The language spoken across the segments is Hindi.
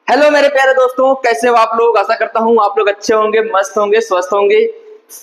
हेलो मेरे प्यारे दोस्तों, कैसे हो आप लोग। आशा करता हूँ आप लोग अच्छे होंगे, मस्त होंगे, स्वस्थ होंगे।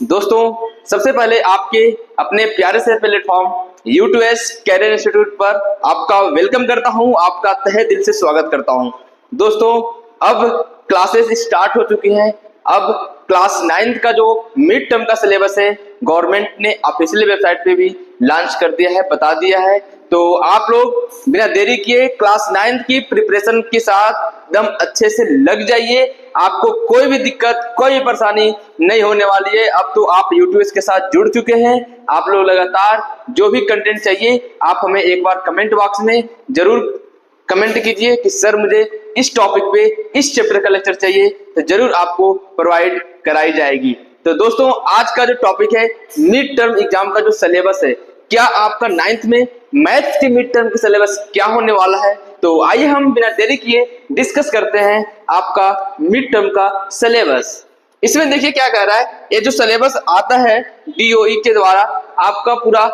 दोस्तों, सबसे पहले आपके अपने प्यारे से प्लेटफॉर्म U2S कैरियर इंस्टीट्यूट पर आपका वेलकम करता हूँ, आपका तहे दिल से स्वागत करता हूँ। दोस्तों, अब क्लासेस स्टार्ट हो चुकी हैं। अब क्लास 9th का जो मिड टर्म का सिलेबस है गवर्नमेंट ने ऑफिशियल वेबसाइट पे भी लॉन्च कर दिया है, बता दिया है। तो आप लोग बिना देरी किए क्लास 9th की प्रिपरेशन के साथ एकदम अच्छे से लग जाइए। आपको कोई भी दिक्कत, कोई भी परेशानी नहीं होने वाली है। अब तो आप यूट्यूब के साथ जुड़ चुके हैं। आप लोग लगातार जो भी कंटेंट चाहिए आप हमें एक बार कमेंट बॉक्स में जरूर कमेंट कीजिए कि सर मुझे इस टॉपिक पे इस चैप्टर का लेक्चर चाहिए, तो जरूर आपको प्रोवाइड कराई जाएगी। तो दोस्तों, आज का जो टॉपिक है मिड टर्म एग्जाम का जो सिलेबस है, क्या आपका 9th में मैथ्स के मिड टर्म का सिलेबस क्या होने वाला है। तो आइए हम बिना देरी किए डिस्कस करते हैं आपका मिड टर्म का सिलेबस। इसमें देखिए क्या कह रहा है, ये जो सिलेबस आता है DOE के द्वारा, आपका पूरा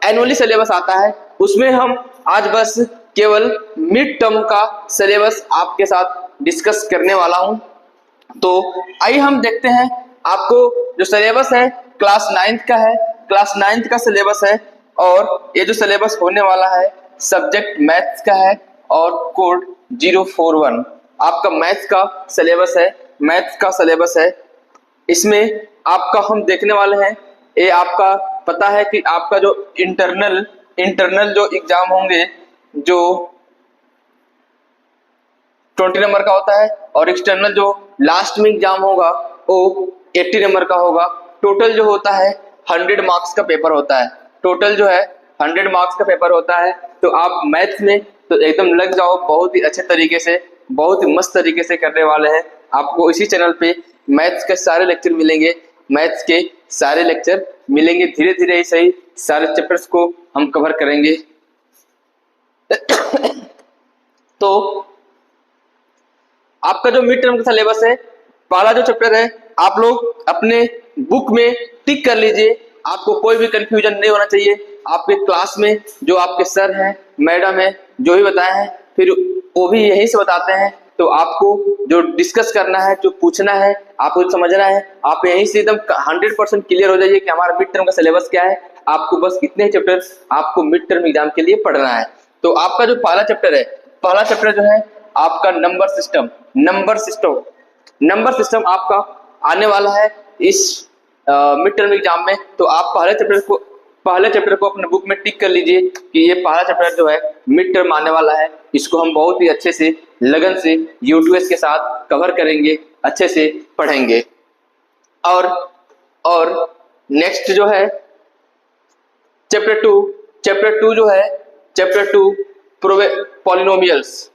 एनुअली सिलेबस आता है। उसमें हम आज बस केवल मिड टर्म का सिलेबस आपके साथ डिस्कस करने वाला हूं। तो आइए हम देखते हैं आपको जो सिलेबस है क्लास 9th का है, क्लास 9th का सिलेबस है। और ये जो सिलेबस होने वाला है सब्जेक्ट मैथ्स का है और कोड 041 आपका मैथ्स का सिलेबस है, मैथ्स का सिलेबस है। इसमें आपका हम देखने वाले हैं, ये आपका पता है कि आपका जो इंटरनल जो एग्जाम होंगे जो 20 नंबर का होता है, और एक्सटर्नल जो लास्ट में एग्जाम होगा वो 80 नंबर का होगा। टोटल जो होता है 100 मार्क्स का पेपर होता है। टोटल जो है 100 मार्क्स का पेपर होता है। तो आप मैथ्स में तो एकदम लग जाओ, बहुत ही अच्छे तरीके से, बहुत ही मस्त तरीके से करने वाले हैं। आपको इसी चैनल पे मैथ्स के सारे लेक्चर मिलेंगे, मैथ्स के सारे लेक्चर मिलेंगे। धीरे धीरे ही सही सारे चैप्टर्स को हम कवर करेंगे। तो आपका जो मिड टर्म का सिलेबस है, पहला जो चैप्टर है आप लोग अपने बुक में टिक कर लीजिए। आपको कोई भी कंफ्यूजन नहीं होना चाहिए। आपके क्लास में जो आपके सर हैं, मैडम है, जो भी बताए हैं फिर वो भी यही से बताते हैं। तो आपको जो डिस्कस करना है, जो पूछना है, आपको समझना है, आप यहीं से एकदम 100% क्लियर हो जाइए कि हमारा मिड टर्म का सिलेबस क्या है। आपको बस इतने चैप्टर आपको मिड टर्म एग्जाम के लिए पढ़ना है। तो आपका जो पहला चैप्टर है, पहला चैप्टर जो है आपका नंबर सिस्टम। नंबर सिस्टम आपका आने वाला है इस मिड टर्म एग्जाम में। तो आप पहले चैप्टर को अपने बुक में टिक कर लीजिए कि ये पहला चैप्टर जो है मिड टर्म आने वाला है। इसको हम बहुत ही अच्छे से लगन से U2S के साथ कवर करेंगे, अच्छे से पढ़ेंगे। और नेक्स्ट जो है चैप्टर 2 जो है चैप्टर 2 पॉलिनोमियल्स।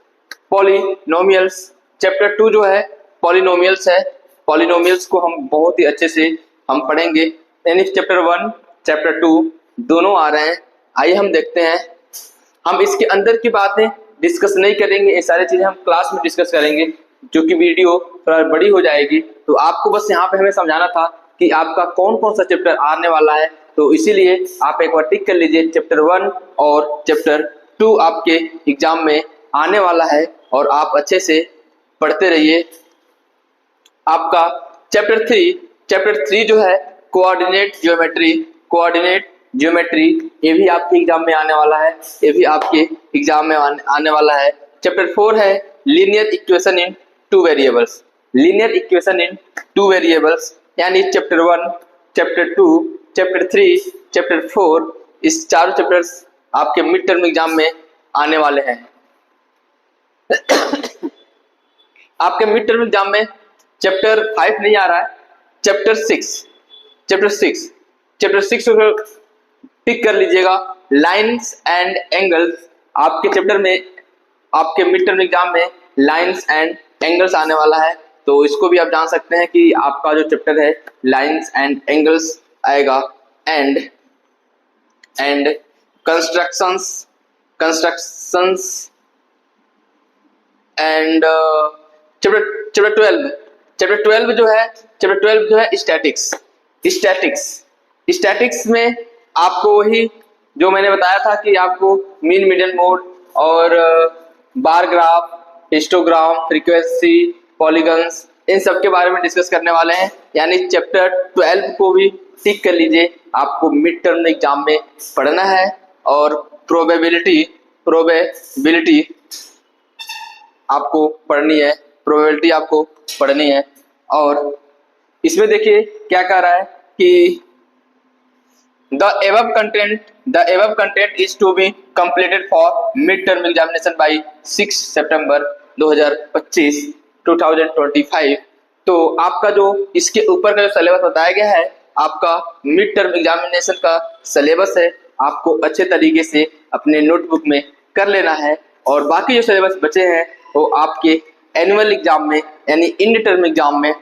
चैप्टर 2 जो है पॉलिनोमियल्स है। पॉलिनोमियल्स को हम बहुत ही अच्छे से हम पढ़ेंगे। यानी चैप्टर 1 चैप्टर 2 दोनों आ रहे हैं। आइए हम देखते हैं। हम इसके अंदर की बातें डिस्कस नहीं करेंगे, ये सारी चीजें हम क्लास में डिस्कस करेंगे, जो कि वीडियो थोड़ा बड़ी हो जाएगी। तो आपको बस यहाँ पे हमें समझाना था कि आपका कौन कौन सा चैप्टर आने वाला है। तो इसीलिए आप एक बार टिक कर लीजिए, चैप्टर 1 और चैप्टर 2 आपके एग्जाम में आने वाला है और आप अच्छे से पढ़ते रहिए। आपका चैप्टर 3 जो है कोऑर्डिनेट ज्योमेट्री, ये भी आपके एग्जाम में आने वाला है। ये भी आपके एग्जाम में आने वाला है। चैप्टर 4 है लीनियर इक्वेशन इन 2 वेरिएबल्स। यानी चैप्टर 1 चैप्टर 2 चैप्टर 3 चैप्टर 4 इस चारों चैप्टर्स आपके मिड टर्म एग्जाम में आने वाले हैं। आपके मिड टर्म एग्जाम में चैप्टर 5 नहीं आ रहा है, चैप्टर 6 को टिक कर लीजिएगा। लाइन्स एंड एंगल्स आपके चैप्टर में, आपके मिड टर्म एग्जाम में लाइन्स एंड एंगल्स आने वाला है। तो इसको भी आप जान सकते हैं कि आपका जो चैप्टर है लाइन्स एंड एंगल्स आएगा। एंड कंस्ट्रक्शंस एंड चैप्टर 12 जो है स्टैटिक्स में आपको वही जो मैंने बताया था कि आपको मीन मीडियन मोड और bar graph histogram, frequency, polygons, इन सब के बारे में डिस्कस करने वाले हैं। यानी चैप्टर 12 को भी टिक कर लीजिए, आपको मिड टर्म एग्जाम में पढ़ना है। और प्रोबेबिलिटी आपको पढ़नी है, प्रोबेबिलिटी आपको पढ़नी है। और इसमें देखिए क्या कह रहा है कि The above content is to be completed for mid-term examination by 6 सितंबर 2025। तो आपका जो इसके ऊपर का जो सिलेबस बताया गया है, आपका मिड टर्म एग्जामिनेशन का सिलेबस है, आपको अच्छे तरीके से अपने नोटबुक में कर लेना है। और बाकी जो सिलेबस बचे हैं वो आपके एनुअल एग्जाम में यानी इंड टर्म एग्जाम में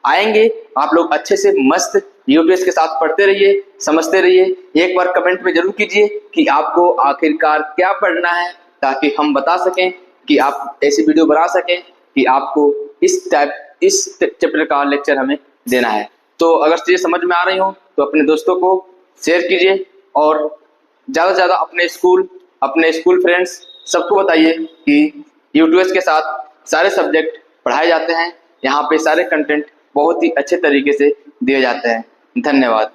आएंगे। आप लोग अच्छे से मस्त यूपीएस के साथ पढ़ते रहिए, समझते रहिए। एक बार कमेंट में जरूर कीजिए कि आपको आखिरकार क्या पढ़ना है, ताकि हम बता सकें कि आप ऐसी वीडियो बना सकें कि आपको इस चैप्टर का लेक्चर हमें देना है। तो अगर चीजें समझ में आ रही हो तो अपने दोस्तों को शेयर कीजिए और ज़्यादा से ज़्यादा अपने स्कूल फ्रेंड्स सबको बताइए कि यूट्यूएस के साथ सारे सब्जेक्ट पढ़ाए जाते हैं। यहाँ पे सारे कंटेंट बहुत ही अच्छे तरीके से दिए जाते हैं। धन्यवाद।